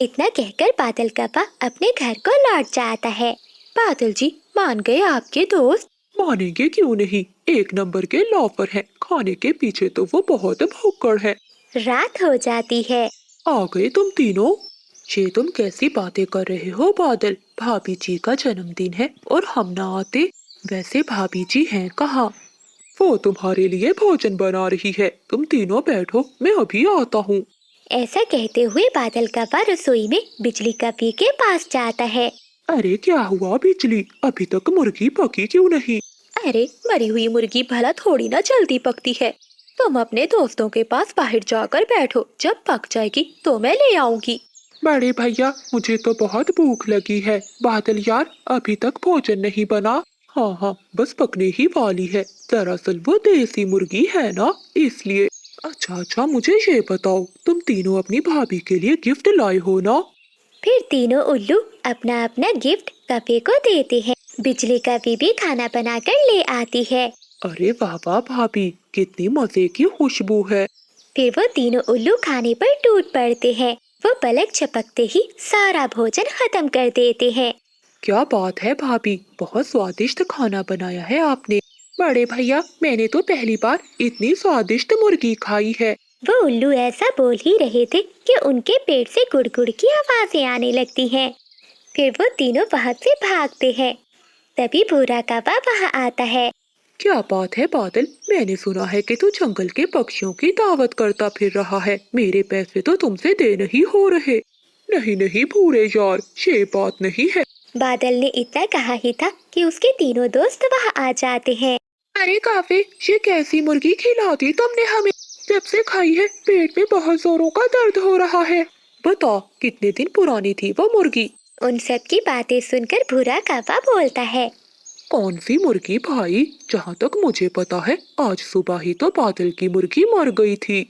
इतना कहकर बादल कप्पा अपने घर को लौट जाता है। बादल जी, मान गए आपके दोस्त? मानेंगे क्यों नहीं, एक नंबर के लॉफर हैं। खाने के पीछे तो वो बहुत भुक्कड़ है। रात हो जाती है। आ गए तुम तीनों। ये तुम कैसी बातें कर रहे हो बादल? भाभी जी का जन्मदिन है और हम ना आते? वैसे भाभी जी हैं कहाँ? वो तुम्हारे लिए भोजन बना रही है, तुम तीनों बैठो, मैं अभी आता हूँ। ऐसा कहते हुए बादल कप्पा रसोई में बिजली कप्पी के पास जाता है। अरे क्या हुआ बिजली, अभी तक मुर्गी पकी क्यों नहीं? अरे, मरी हुई मुर्गी भला थोड़ी ना जल्दी पकती है। तुम अपने दोस्तों के पास बाहर जाकर बैठो, जब पक जाएगी तो मैं ले आऊंगी। बड़े भैया, मुझे तो बहुत भूख लगी है। बादल यार, अभी तक भोजन नहीं बना। हाँ हाँ, बस पकने ही वाली है। दरअसल वो देसी मुर्गी है ना, इसलिए। अच्छा, मुझे ये बताओ, तुम तीनों अपनी भाभी के लिए गिफ्ट लाए हो ना? फिर तीनों उल्लू अपना अपना गिफ्ट कप्पे को देते हैं। बिजली कप्पी भी खाना बनाकर ले आती है। अरे वाह वाह भाभी, कितनी मजे की खुशबू है। फिर वो तीनों उल्लू खाने पर टूट पड़ते हैं। वो पलक झपकते ही सारा भोजन खत्म कर देते हैं। क्या बात है भाभी, बहुत स्वादिष्ट खाना बनाया है आपने। बड़े भैया, मैंने तो पहली बार इतनी स्वादिष्ट मुर्गी खाई है। वो उल्लू ऐसा बोल ही रहे थे कि उनके पेट से गुड़गुड़ की आवाजें आने लगती हैं। फिर वो तीनों वहाँ से भागते हैं। तभी भूरा कप्पा वहाँ आता है। क्या बात है बादल, मैंने सुना है कि तू जंगल के पक्षियों की दावत करता फिर रहा है। मेरे पैसे तो तुमसे दे नहीं हो रहे। नहीं नहीं भूरे यार, ये बात नहीं है। बादल ने इतना कहा ही था कि उसके तीनों दोस्त वहाँ आ जाते हैं। अरे काफे, ये कैसी मुर्गी खिला दी तुमने हमें? जब से खाई है पेट में बहुत जोरों का दर्द हो रहा है। बता, कितने दिन पुरानी थी वो मुर्गी? उन सब की बातें सुनकर भूरा कप्पा बोलता है। कौन सी मुर्गी भाई? जहाँ तक मुझे पता है, आज सुबह ही तो बादल की मुर्गी मर गई थी।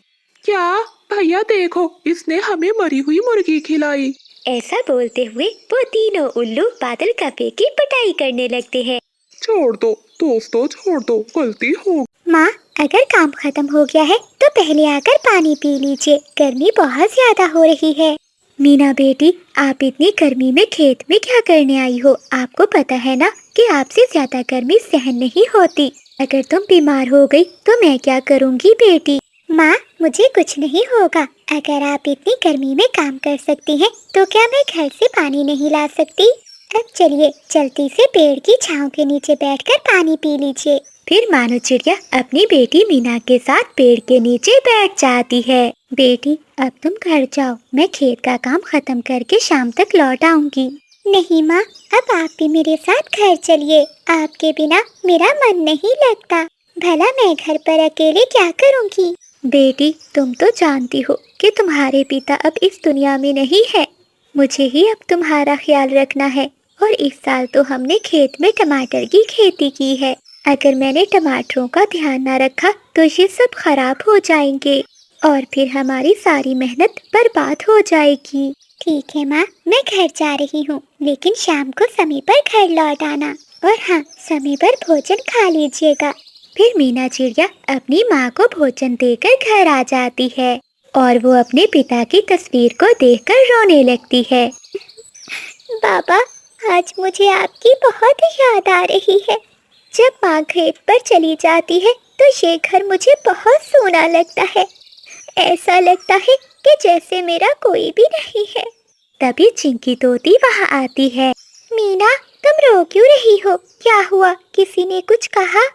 क्या? भैया देखो, इसने हमें मरी हुई मुर्गी खिलाई। ऐसा बोलते हुए वो तीनों उल्लू बादल कप्पे की पिटाई करने लगते हैं। छोड़ दो दोस्तों, छोड़ दो, गलती हो। माँ, अगर काम खत्म हो गया है तो पहले आकर पानी पी लीजिए, गर्मी बहुत ज्यादा हो रही है। मीना बेटी, आप इतनी गर्मी में खेत में क्या करने आई हो? आपको पता है ना कि आपसे ज्यादा गर्मी सहन नहीं होती। अगर तुम बीमार हो गई तो मैं क्या करूँगी बेटी? माँ, मुझे कुछ नहीं होगा। अगर आप इतनी गर्मी में काम कर सकती हैं, तो क्या मैं घर से पानी नहीं ला सकती? अब चलिए, जल्दी से पेड़ की छांव के नीचे बैठकर पानी पी लीजिए। फिर मानो चिड़िया अपनी बेटी मीना के साथ पेड़ के नीचे बैठ जाती है। बेटी, अब तुम घर जाओ, मैं खेत का काम खत्म करके शाम तक लौट आऊंगी। नहीं माँ, अब आप भी मेरे साथ घर चलिए। आपके बिना मेरा मन नहीं लगता। भला मैं घर पर अकेले क्या करूंगी? बेटी, तुम तो जानती हो कि तुम्हारे पिता अब इस दुनिया में नहीं है। मुझे ही अब तुम्हारा ख्याल रखना है। और इस साल तो हमने खेत में टमाटर की खेती की है। अगर मैंने टमाटरों का ध्यान न रखा तो ये सब खराब हो जाएंगे और फिर हमारी सारी मेहनत बर्बाद हो जाएगी। ठीक है माँ, मैं घर जा रही हूँ, लेकिन शाम को समय पर घर लौट आना। और हाँ, समय पर भोजन खा लीजिएगा। फिर मीना चिड़िया अपनी माँ को भोजन देकर घर आ जाती है और वो अपने पिता की तस्वीर को देखकर रोने लगती है। बाबा, आज मुझे आपकी बहुत याद आ रही है। जब माँ खेत पर चली जाती है तो ये घर मुझे बहुत सूना लगता है। ऐसा लगता है कि जैसे मेरा कोई भी नहीं है। तभी चिंकी तोती वहाँ आती है। मीना, तुम रो क्यों रही हो? क्या हुआ? किसी ने कुछ कहा?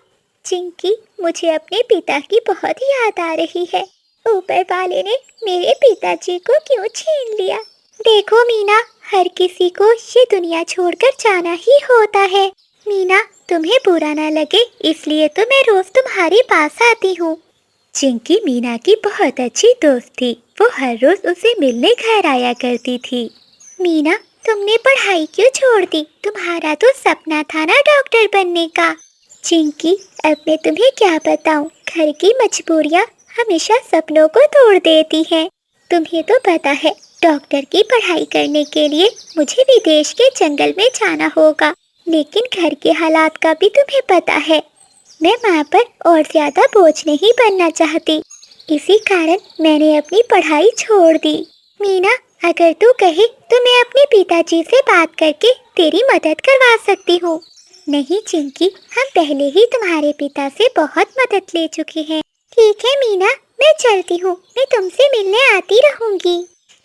चिंकी, मुझे अपने पिता की बहुत याद आ रही है। ऊपर वाले ने मेरे पिताजी को क्यों छीन लिया? देखो मीना, हर किसी को ये दुनिया छोड़कर जाना ही होता है। मीना, तुम्हें बुरा ना लगे इसलिए तो मैं रोज तुम्हारे पास आती हूँ। चिंकी मीना की बहुत अच्छी दोस्त थी। वो हर रोज उसे मिलने घर आया करती थी। मीना, तुमने पढ़ाई क्यों छोड़ दी? तुम्हारा तो सपना था ना डॉक्टर बनने का। चिंकी, अब मैं तुम्हें क्या बताऊं, घर की मजबूरियाँ हमेशा सपनों को तोड़ देती हैं। तुम्हें तो पता है, डॉक्टर की पढ़ाई करने के लिए मुझे विदेश के जंगल में जाना होगा, लेकिन घर के हालात का भी तुम्हें पता है। मैं माँ पर और ज्यादा बोझ नहीं बनना चाहती, इसी कारण मैंने अपनी पढ़ाई छोड़ दी। मीना, अगर तू कहे तो मैं अपने पिताजी से बात करके तेरी मदद करवा सकती हूँ। नहीं चिंकी, हम पहले ही तुम्हारे पिता से बहुत मदद ले चुके हैं। ठीक है मीना, मैं चलती हूँ, मैं तुमसे मिलने आती रहूंगी।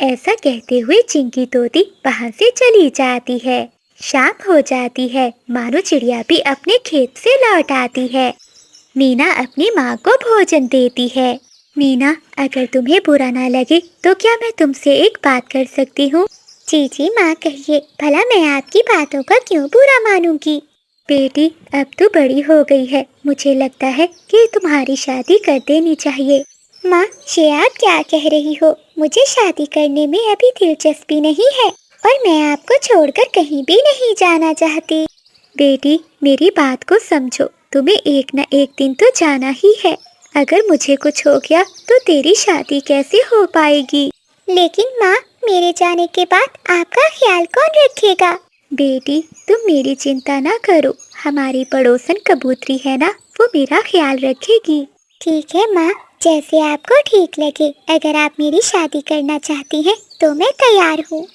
ऐसा कहते हुए चिंकी तोती वहाँ से चली जाती है। शाम हो जाती है, मानो चिड़िया भी अपने खेत से लौट आती है। मीना अपनी माँ को भोजन देती है। मीना, अगर तुम्हें बुरा ना लगे तो क्या मैं तुमसे एक बात कर सकती हूँ? जी माँ कहिए, भला मैं आपकी बातों का क्यों बुरा मानूंगी? बेटी, अब तो बड़ी हो गई है, मुझे लगता है कि तुम्हारी शादी कर देनी चाहिए। माँ, ये आप क्या कह रही हो? मुझे शादी करने में अभी दिलचस्पी नहीं है और मैं आपको छोड़कर कहीं भी नहीं जाना चाहती। बेटी, मेरी बात को समझो, तुम्हें एक न एक दिन तो जाना ही है। अगर मुझे कुछ हो गया तो तेरी शादी कैसे हो पाएगी? लेकिन माँ, मेरे जाने के बाद आपका ख्याल कौन रखेगा? बेटी, तुम मेरी चिंता ना करो, हमारी पड़ोसन कबूतरी है ना, वो मेरा ख्याल रखेगी। ठीक है माँ, जैसे आपको ठीक लगे। अगर आप मेरी शादी करना चाहती हैं तो मैं तैयार हूँ।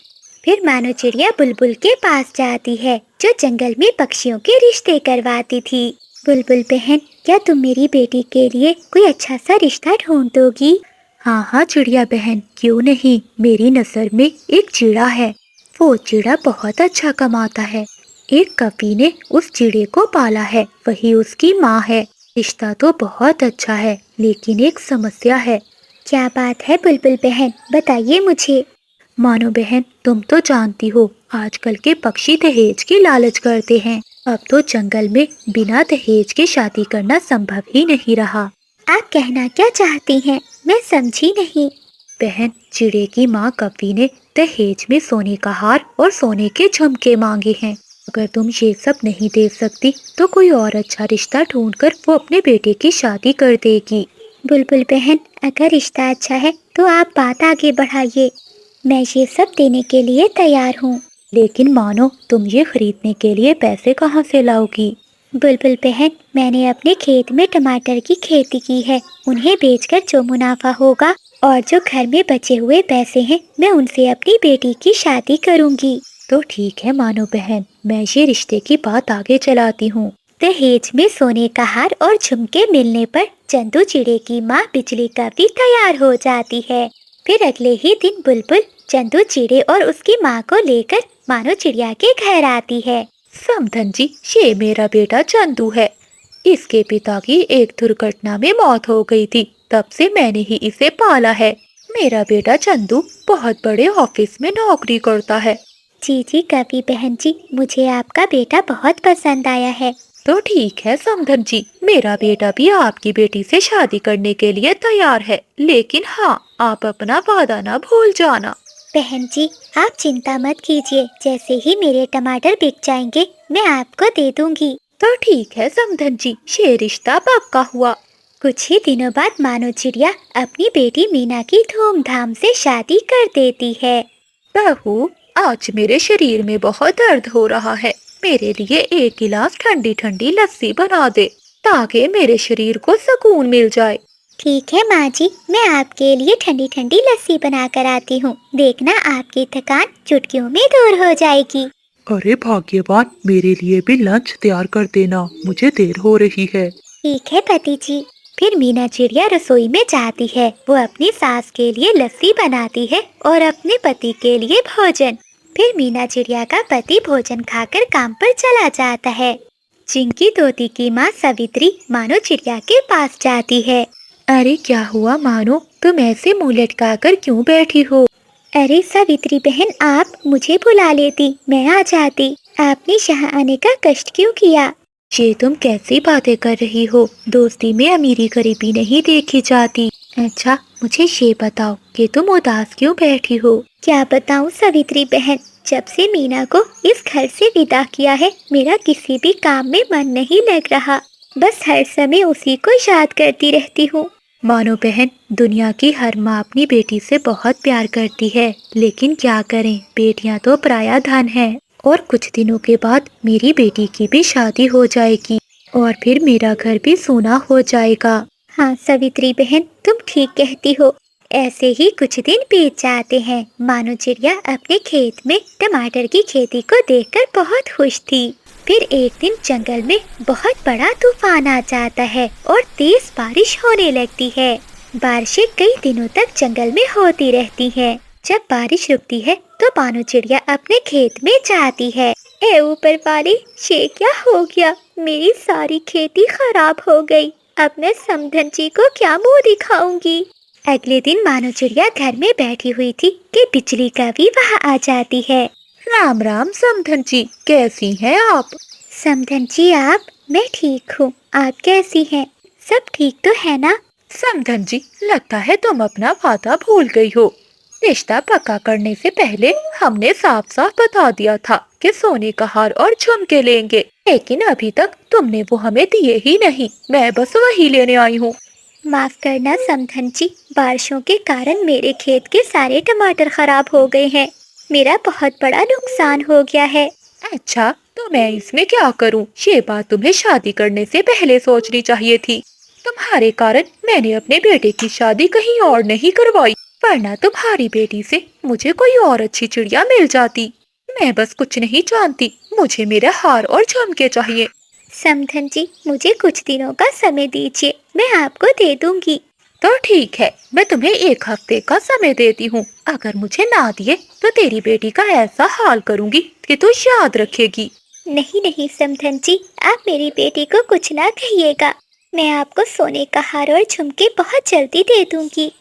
फिर मानो चिड़िया बुलबुल के पास जाती है, जो जंगल में पक्षियों के रिश्ते करवाती थी। बुलबुल बहन, क्या तुम मेरी बेटी के लिए कोई अच्छा सा रिश्ता ढूंढ दोगी? हाँ हाँ चिड़िया बहन, क्यों नहीं। मेरी नज़र में एक चिड़ा है, वो चिड़ा बहुत अच्छा कमाता है। एक कवि ने उस चिड़े को पाला है, वही उसकी माँ है। रिश्ता तो बहुत अच्छा है, लेकिन एक समस्या है। क्या बात है बुलबुल बहन, बताइए मुझे। मानो बहन, तुम तो जानती हो आजकल के पक्षी दहेज की लालच करते हैं। अब तो जंगल में बिना दहेज के शादी करना संभव ही नहीं रहा। आप कहना क्या चाहती हैं? मैं समझी नहीं। बहन, चिड़े की माँ कवि ने दहेज में सोने का हार और सोने के झुमके मांगे हैं। अगर तुम ये सब नहीं दे सकती तो कोई और अच्छा रिश्ता ढूंढकर वो अपने बेटे की शादी कर देगी। बुलबुल बहन, अगर रिश्ता अच्छा है तो आप बात आगे बढ़ाइए, मैं ये सब देने के लिए तैयार हूँ। लेकिन मानो, तुम ये खरीदने के लिए पैसे कहाँ से लाओगी? बुलबुल बहन, मैंने अपने खेत में टमाटर की खेती की है, उन्हें बेचकर जो मुनाफा होगा और जो घर में बचे हुए पैसे हैं, मैं उनसे अपनी बेटी की शादी करूँगी। तो ठीक है मानो बहन, मैं ये रिश्ते की बात आगे चलाती हूँ। दहेज में सोने का हार और झुमके मिलने पर चंदू चिड़े की माँ बिजली का भी तैयार हो जाती है। फिर अगले ही दिन बुलबुल चंदू चिड़े और उसकी माँ को लेकर मानो चिड़िया के घर आती है। समधन जी, ये मेरा बेटा चंदू है। इसके पिता की एक दुर्घटना में मौत हो गई थी, तब से मैंने ही इसे पाला है। मेरा बेटा चंदू बहुत बड़े ऑफिस में नौकरी करता है। जी कवि बहन जी, मुझे आपका बेटा बहुत पसंद आया है। तो ठीक है समधन जी, मेरा बेटा भी आपकी बेटी से शादी करने के लिए तैयार है, लेकिन हाँ, आप अपना वादा ना भूल जाना। बहन जी, आप चिंता मत कीजिए, जैसे ही मेरे टमाटर बिक जाएंगे मैं आपको दे दूंगी। तो ठीक है समधन जी, ये रिश्ता पक्का हुआ। कुछ ही दिनों बाद मानो चिड़िया अपनी बेटी मीना की धूमधाम से शादी कर देती है। बहू, आज मेरे शरीर में बहुत दर्द हो रहा है, मेरे लिए एक गिलास ठंडी ठंडी लस्सी बना दे, ताकि मेरे शरीर को सुकून मिल जाए। ठीक है माँ जी, मैं आपके लिए ठंडी ठंडी लस्सी बना कर आती हूँ, देखना आपकी थकान चुटकियों में दूर हो जाएगी। अरे भाग्यवान, मेरे लिए भी लंच तैयार कर देना, मुझे देर हो रही है। ठीक है पति जी। फिर मीना चिड़िया रसोई में जाती है, वो अपनी सास के लिए लस्सी बनाती है और अपने पति के लिए भोजन। फिर मीना चिड़िया का पति भोजन खाकर काम पर चला जाता है। चिंकी तोती की माँ सवित्री मानो चिड़िया के पास जाती है। अरे क्या हुआ मानो, तुम ऐसे मुँह लटकाकर क्यों बैठी हो? अरे सवित्री बहन, आप मुझे बुला लेती, मैं आ जाती। आपने यहाँ आने का कष्ट क्यों किया? ये तुम कैसी बातें कर रही हो? दोस्ती में अमीरी गरीबी नहीं देखी जाती। अच्छा, मुझे ये बताओ कि तुम उदास क्यों बैठी हो? क्या बताऊं सवित्री बहन, जब से मीना को इस घर से विदा किया है, मेरा किसी भी काम में मन नहीं लग रहा। बस हर समय उसी को याद करती रहती हूँ। मानो बहन, दुनिया की हर माँ अपनी बेटी से बहुत प्यार करती है, लेकिन क्या करें, बेटियाँ तो पराया धन है। और कुछ दिनों के बाद मेरी बेटी की भी शादी हो जाएगी और फिर मेरा घर भी सूना हो जाएगा। हाँ सवित्री बहन, तुम ठीक कहती हो। ऐसे ही कुछ दिन बीत जाते हैं। मानो चिड़िया अपने खेत में टमाटर की खेती को देखकर बहुत खुश थी। फिर एक दिन जंगल में बहुत बड़ा तूफान आ जाता है और तेज बारिश होने लगती है। बारिशें कई दिनों तक जंगल में होती रहती हैं। जब बारिश रुकती है तो मानो चिड़िया अपने खेत में जाती है। ए ऊपर वाली, ये क्या हो गया? मेरी सारी खेती खराब हो गई। अब मैं समधन जी को क्या मुंह दिखाऊंगी? अगले दिन मानो चिड़िया घर में बैठी हुई थी कि बिजली का भी वहाँ आ जाती है। राम राम समधन जी, कैसी हैं आप? समधन जी आप? मैं ठीक हूँ, आप कैसी हैं? सब ठीक तो है ना? समधन जी, लगता है तुम अपना वादा भूल गई हो। रिश्ता पक्का करने से पहले हमने साफ साफ बता दिया था कि सोने का हार और झुमके लेंगे, लेकिन अभी तक तुमने वो हमें दिए ही नहीं। मैं बस वही लेने आई हूँ। माफ करना समधन जी, बारिशों के कारण मेरे खेत के सारे टमाटर खराब हो गए हैं। मेरा बहुत बड़ा नुकसान हो गया है। अच्छा, तो मैं इसमें क्या करूं? ये बात तुम्हें शादी करने से पहले सोचनी चाहिए थी। तुम्हारे कारण मैंने अपने बेटे की शादी कहीं और नहीं करवाई, वरना तुम्हारी बेटी से मुझे कोई और अच्छी चिड़िया मिल जाती। मैं बस कुछ नहीं जानती, मुझे मेरा हार और झुमके चाहिए। समधन जी, मुझे कुछ दिनों का समय दीजिए, मैं आपको दे दूंगी। तो ठीक है, मैं तुम्हें 1 हफ्ते का समय देती हूँ। अगर मुझे ना दिए तो तेरी बेटी का ऐसा हाल करूँगी कि तू याद रखेगी। नहीं नहीं समधन जी, आप मेरी बेटी को कुछ ना कहिएगा। मैं आपको सोने का हार और झुमके बहुत जल्दी दे दूंगी।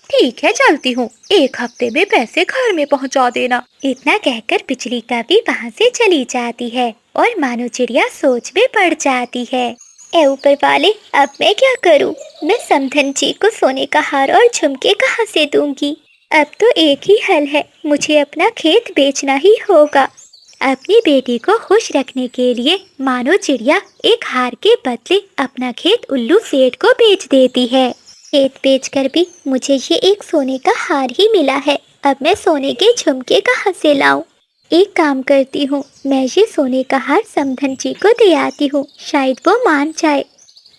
ठीक है, चलती हूँ। 1 हफ्ते में पैसे घर में पहुँचा देना। इतना कहकर बिजली का भी वहाँ से चली जाती है और मानो चिड़िया सोच में पड़ जाती है। ए ऊपर वाले, अब मैं क्या करूं? मैं समधन जी को सोने का हार और झुमके कहाँ से दूंगी? अब तो एक ही हल है, मुझे अपना खेत बेचना ही होगा। अपनी बेटी को खुश रखने के लिए मानो चिड़िया एक हार के बदले अपना खेत उल्लू सेठ को बेच देती है। खेत बेचकर भी मुझे ये एक सोने का हार ही मिला है। अब मैं सोने के झुमके कहाँ से लाऊं? एक काम करती हूँ, मैं ये सोने का हार समधन जी को दे आती हूँ, शायद वो मान जाए।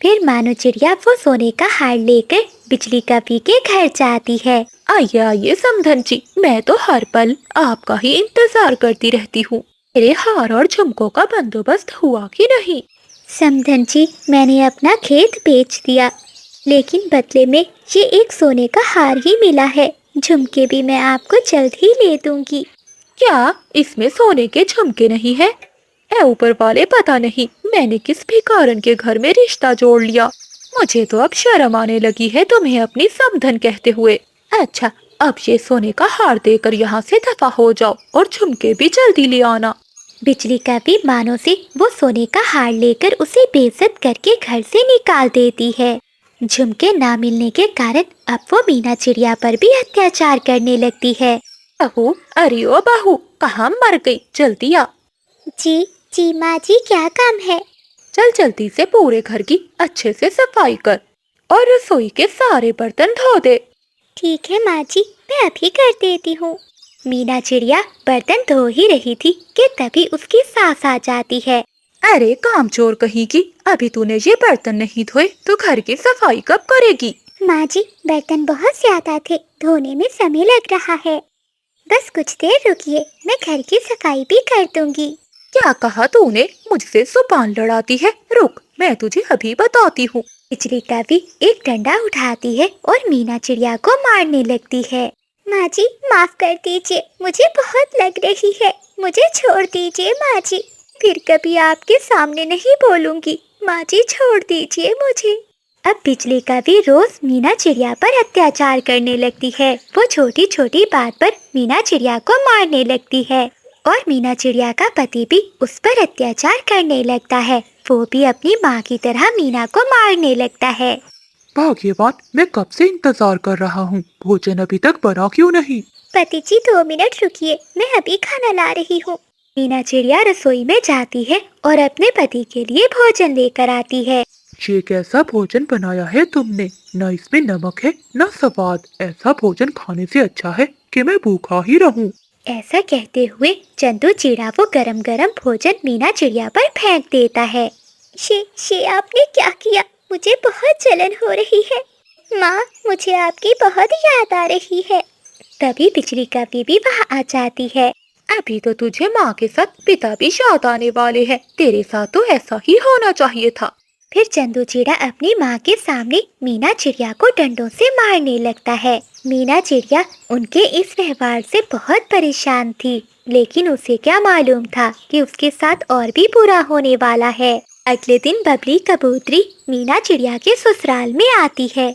फिर मानो चिड़िया वो सोने का हार लेकर बिजली कवि के घर जाती है। आइए आइए समधन जी, मैं तो हर पल आपका ही इंतजार करती रहती हूँ। मेरे हार और झुमकों का बंदोबस्त हुआ कि नहीं? समधन जी, मैंने अपना खेत बेच दिया, लेकिन बदले में ये एक सोने का हार ही मिला है। झुमके भी मैं आपको जल्द ही ले दूंगी। क्या इसमें सोने के झुमके नहीं है? ऐ ऊपर वाले, पता नहीं मैंने किस भिखारन के घर में रिश्ता जोड़ लिया। मुझे तो अब शर्म आने लगी है तुम्हें अपनी समधन कहते हुए। अच्छा, अब ये सोने का हार देकर यहाँ से दफा हो जाओ और झुमके भी जल्दी ले आना। बिजली कवि मानो से वो सोने का हार लेकर उसे बेइज्जत करके घर से निकाल देती है। झुमके ना मिलने के कारण अब वो मीना चिड़िया पर भी अत्याचार करने लगती है। बहू, अरे ओ बहू, कहाँ मर गई? जल्दी आ। जी जी माँ जी, क्या काम है? चल जल्दी से पूरे घर की अच्छे से सफाई कर और रसोई के सारे बर्तन धो दे। ठीक है माँ जी, मैं अभी कर देती हूँ। मीना चिड़िया बर्तन धो ही रही थी कि तभी उसकी सास आ जाती है। अरे कामचोर कहीं की, अभी तूने ये बर्तन नहीं धोए तो घर की सफाई कब करेगी? माँ जी, बर्तन बहुत ज्यादा थे, धोने में समय लग रहा है। बस कुछ देर रुकिए, मैं घर की सफाई भी कर दूंगी। क्या कहा तूने? मुझसे जुबान लड़ाती है? रुक, मैं तुझे अभी बताती हूँ। बिजली कवि एक डंडा उठाती है और मीना चिड़िया को मारने लगती है। माँ जी, माफ कर दीजिए, मुझे बहुत लग रही है, मुझे छोड़ दीजिए माँ जी, फिर कभी आपके सामने नहीं बोलूंगी। माँ जी, छोड़ दीजिए मुझे। अब बिजली कवि रोज मीना चिड़िया पर अत्याचार करने लगती है। वो छोटी छोटी बात पर मीना चिड़िया को मारने लगती है और मीना चिड़िया का पति भी उस पर अत्याचार करने लगता है। वो भी अपनी माँ की तरह मीना को मारने लगता है। भाग्यवान, मैं कब से इंतजार कर रहा हूँ, भोजन अभी तक बना क्यों नहीं? पति जी 2 मिनट रुकिए, मैं अभी खाना ला रही हूँ। मीना चिड़िया रसोई में जाती है और अपने पति के लिए भोजन लेकर आती है। ये कैसा भोजन बनाया है तुमने? न इसमें नमक है न स्वाद। ऐसा भोजन खाने से अच्छा है कि मैं भूखा ही रहूं। ऐसा कहते हुए चंदू चिड़ा वो गरम गरम भोजन मीना चिड़िया पर फेंक देता है। ये आपने क्या किया? मुझे बहुत जलन हो रही है। माँ, मुझे आपकी बहुत याद आ रही है। तभी बिजली कभी भी वहाँ आ जाती है। अभी तो तुझे माँ के साथ पिता भी याद आने वाले हैं। तेरे साथ तो ऐसा ही होना चाहिए था। फिर चंदू चिड़िया अपनी माँ के सामने मीना चिड़िया को डंडों से मारने लगता है। मीना चिड़िया उनके इस व्यवहार से बहुत परेशान थी, लेकिन उसे क्या मालूम था कि उसके साथ और भी बुरा होने वाला है। अगले दिन बबली कबूतरी मीना चिड़िया के ससुराल में आती है।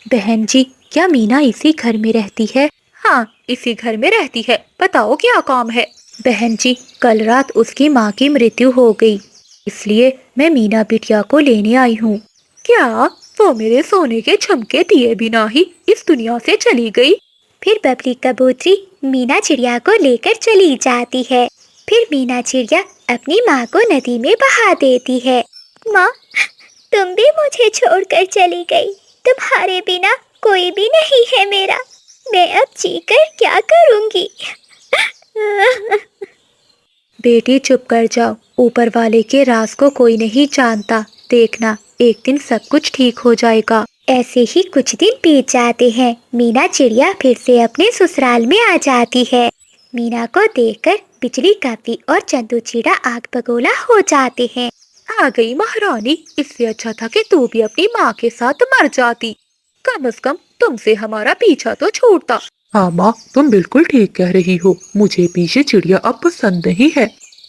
बहन जी, क्या मीना इसी घर में रहती है? हाँ, इसी घर में रहती है। बताओ क्या काम है? बहन जी, कल रात उसकी माँ की मृत्यु हो गई, इसलिए मैं मीना बिटिया को लेने आई हूँ। क्या वो मेरे सोने के झुमके दिए बिना ही इस दुनिया से चली गई? फिर बबली कबूतरी मीना चिड़िया को लेकर चली जाती है। फिर मीना चिड़िया अपनी माँ को नदी में बहा देती है। माँ, तुम भी मुझे छोड़कर चली गई। तुम्हारे बिना कोई भी नहीं है मेरा। मैं अब जीकर क्या करूँगी? बेटी चुप कर जाओ, ऊपर वाले के राज को कोई नहीं जानता। देखना, एक दिन सब कुछ ठीक हो जाएगा। ऐसे ही कुछ दिन बीत जाते हैं। मीना चिड़िया फिर से अपने ससुराल में आ जाती है। मीना को देखकर बिजली कभी और चंदू चिड़ा आग बगोला हो जाते हैं। आ गई महारानी, इससे अच्छा था कि तू भी अपनी माँ के साथ मर जाती। कम से कम तुमसे हमारा पीछा तो छूटता। हाँ माँ, तुम बिल्कुल ठीक कह रही हो। मुझे पीछे चिड़िया अब पसंद नहीं है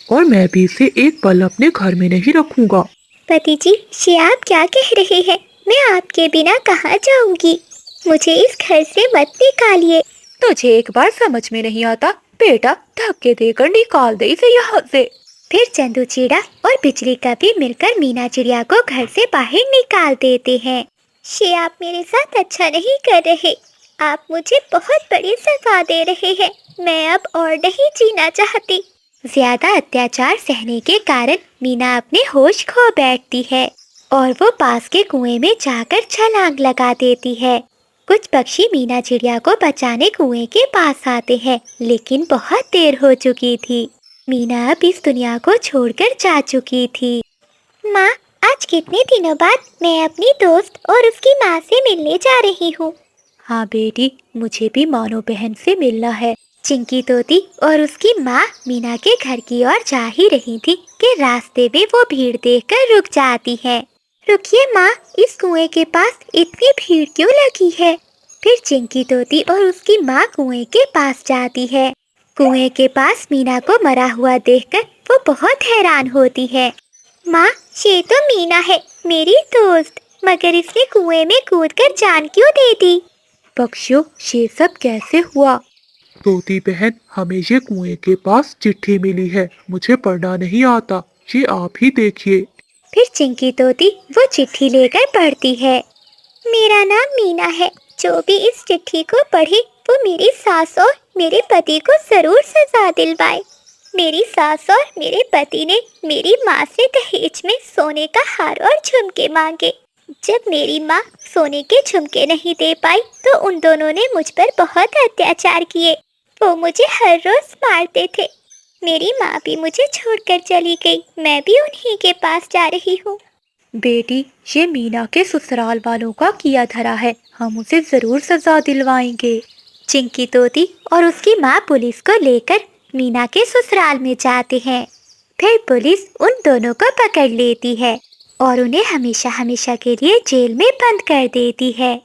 और मैं भी इसे एक पल अपने घर में नहीं रखूंगा। पति जी, ये आप क्या कह रहे हैं? मैं आपके बिना कहाँ जाऊंगी? मुझे इस घर से मत निकालिए। तुझे एक बार समझ में नहीं आता? बेटा, धक्के देकर निकाल दे इसे यहाँ से। फिर चंदू चिड़ा और बिजली कभी मिलकर मीना चिड़िया को घर से बाहर निकाल देते हैं। ये आप मेरे साथ अच्छा नहीं कर रहे। आप मुझे बहुत बड़ी सजा दे रहे हैं। मैं अब और नहीं जीना चाहती। ज्यादा अत्याचार सहने के कारण मीना अपने होश खो बैठती है और वो पास के कुएं में जाकर छलांग लगा देती है। कुछ पक्षी मीना चिड़िया को बचाने कुएं के पास आते हैं, लेकिन बहुत देर हो चुकी थी। मीना अब इस दुनिया को छोड़कर जा चुकी थी। माँ, आज कितने दिनों बाद मैं अपनी दोस्त और उसकी माँ से मिलने जा रही हूँ। हाँ बेटी, मुझे भी मानो बहन से मिलना है। चिंकी तोती और उसकी माँ मीना के घर की ओर जा ही रही थी कि रास्ते में वो भीड़ देखकर रुक जाती है। रुकिए माँ, इस कुएं के पास इतनी भीड़ क्यों लगी है? फिर चिंकी तोती और उसकी माँ कुएं के पास जाती है। कुएं के पास मीना को मरा हुआ देखकर वो बहुत हैरान होती है। माँ, ये तो मीना है, मेरी दोस्त, मगर इसने कुएं में कूदकर जान क्यों दे दी? पक्षियों, ये सब कैसे हुआ? तोती बहन, हमें ये कुएं के पास चिट्ठी मिली है। मुझे पढ़ना नहीं आता, ये आप ही देखिए। फिर चिंकी तोती वो चिट्ठी लेकर पढ़ती है। मेरा नाम मीना है। जो भी इस चिट्ठी को पढ़े वो मेरी सास और मेरे पति को जरूर सजा दिलवाए। मेरी सास और मेरे पति ने मेरी माँ से दहेज में सोने का हार और झुमके मांगे। जब मेरी माँ सोने के झुमके नहीं दे पाई तो उन दोनों ने मुझ पर बहुत अत्याचार किए। वो मुझे हर रोज मारते थे। मेरी माँ भी मुझे छोड़कर चली गई। मैं भी उन्हीं के पास जा रही हूँ। बेटी, ये मीना के ससुराल वालों का किया धरा है। हम उसे जरूर सजा दिलवाएंगे। चिंकी तोती और उसकी माँ पुलिस को लेकर मीना के ससुराल में जाते हैं। फिर पुलिस उन दोनों को पकड़ लेती है और उन्हें हमेशा हमेशा के लिए जेल में बंद कर देती है।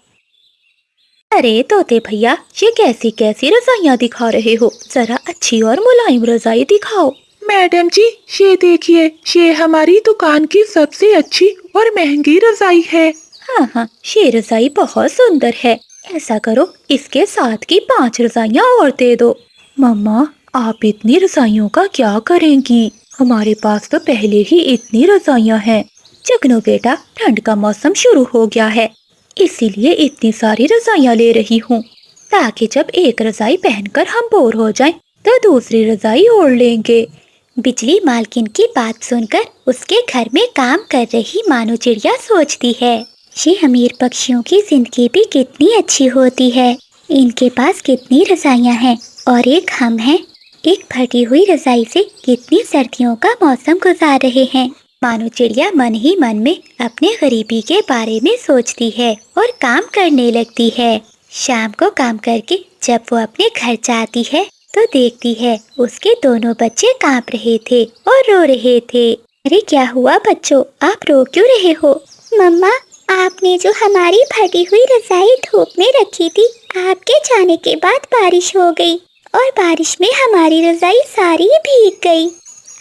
अरे तोते भैया, ये कैसी कैसी रजाइयाँ दिखा रहे हो? जरा अच्छी और मुलायम रजाई दिखाओ। मैडम जी, ये देखिए, ये हमारी दुकान की सबसे अच्छी और महंगी रजाई है। हाँ हाँ, ये रजाई बहुत सुंदर है। ऐसा करो, इसके साथ की 5 रजाइयाँ और दे दो। मम्मा, आप इतनी रजाइयों का क्या करेंगी? हमारे पास तो पहले ही इतनी रजाइयाँ हैं। जगनो बेटा, ठंड का मौसम शुरू हो गया है, इसीलिए इतनी सारी रजाइयाँ ले रही हूँ, ताकि जब एक रजाई पहनकर हम बोर हो जाएं, तो दूसरी रजाई ओढ़ लेंगे। बिजली मालकिन की बात सुनकर उसके घर में काम कर रही मानो चिड़िया सोचती है, ये अमीर पक्षियों की जिंदगी भी कितनी अच्छी होती है। इनके पास कितनी रजाइयाँ हैं और एक हम हैं। एक फटी हुई रजाई से कितनी सर्दियों का मौसम गुजार रहे हैं। मानो चिड़िया मन ही मन में अपने गरीबी के बारे में सोचती है और काम करने लगती है। शाम को काम करके जब वो अपने घर जाती है तो देखती है उसके दोनों बच्चे कांप रहे थे और रो रहे थे। अरे क्या हुआ बच्चों, आप रो क्यों रहे हो? मम्मा, आपने जो हमारी फटी हुई रजाई धूप में रखी थी, आपके जाने के बाद बारिश हो गई और बारिश में हमारी रजाई सारी भीग गई।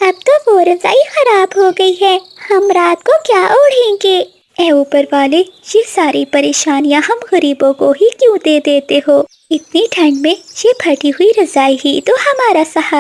अब तो वो रजाई खराब हो गई है, हम रात को क्या ओढ़ेंगे? ऐ ऊपर वाले, ये सारी परेशानियां हम गरीबों को ही क्यों दे देते हो? इतनी ठंड में ये फटी हुई रजाई ही तो हमारा सहारा